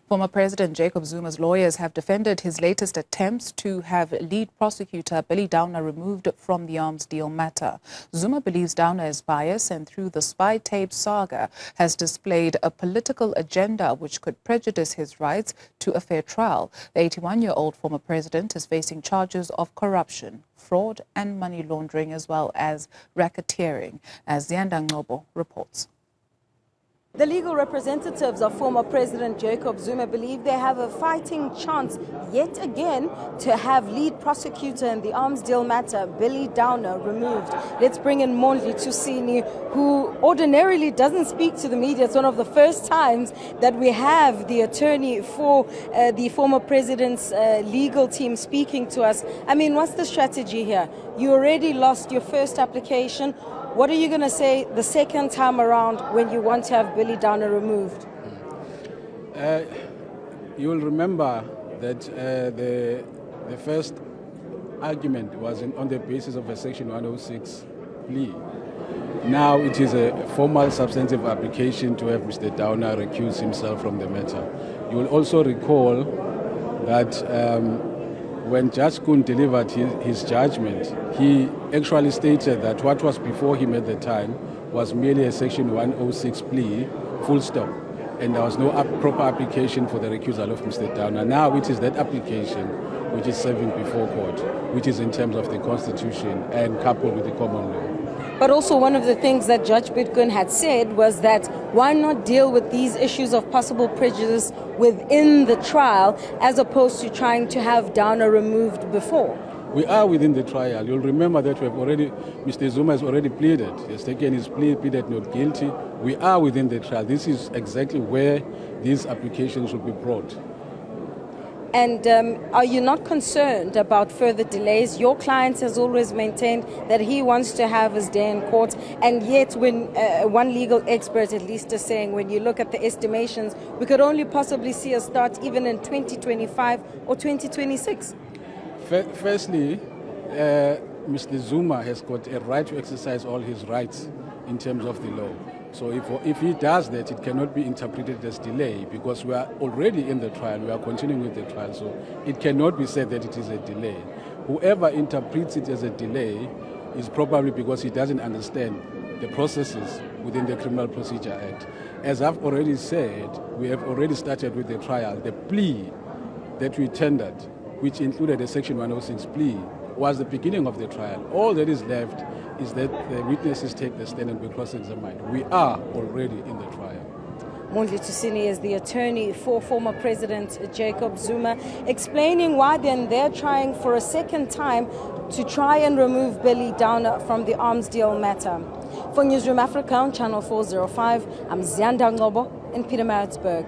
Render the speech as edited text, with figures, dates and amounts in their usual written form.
Former President Jacob Zuma's lawyers have defended his latest attempts to have lead prosecutor Billy Downer removed from the arms deal matter. Zuma believes Downer is biased and through the spy tape saga has displayed a political agenda which could prejudice his rights to a fair trial. The 81-year-old former president is facing charges of corruption, fraud and money laundering as well as racketeering, as Ziyanda Ngcobo reports. The legal representatives of former President Jacob Zuma believe they have a fighting chance yet again to have lead prosecutor in the arms deal matter, Billy Downer, removed. Let's bring in Mondli Tusini, who ordinarily doesn't speak to the media. It's one of the first times that we have the attorney for the former president's legal team speaking to us. I mean, what's the strategy here? You already lost your first application. What are you going to say the second time around when you want to have Billy Downer removed? You will remember that the first argument was on the basis of a Section 106 plea. Now it is a formal substantive application to have Mr. Downer recuse himself from the matter. You will also recall that when Judge Kun delivered his judgment, he actually stated that what was before him at the time was merely a Section 106 plea, full stop, and there was no proper application for the recusal of Mr. Downer. Now it is that application which is serving before court, which is in terms of the Constitution and coupled with the common law. But also one of the things that Judge Bitcoin had said was that why not deal with these issues of possible prejudice within the trial as opposed to trying to have Downer removed before? We are within the trial. You'll remember that Mr. Zuma has already pleaded. He has taken his plea, pleaded not guilty. We are within the trial. This is exactly where these applications should be brought. And are you not concerned about further delays? Your client has always maintained that he wants to have his day in court, and yet when one legal expert at least is saying when you look at the estimations, we could only possibly see a start even in 2025 or 2026. Firstly, Mr. Zuma has got a right to exercise all his rights in terms of the law. So if he does that, it cannot be interpreted as delay because we are already in the trial, we are continuing with the trial, so it cannot be said that it is a delay. Whoever interprets it as a delay is probably because he doesn't understand the processes within the Criminal Procedure Act. As I've already said, we have already started with the trial. The plea that we tendered, which included a Section 106 plea, was the beginning of the trial. All that is left is that the witnesses take the stand and be cross-examined. We are already in the trial. Mondli Tusini is the attorney for former President Jacob Zuma, explaining why then they're trying for a second time to try and remove Billy Downer from the arms deal matter. For Newzroom Afrika on Channel 405, I'm Ziyanda Ngcobo in Pietermaritzburg.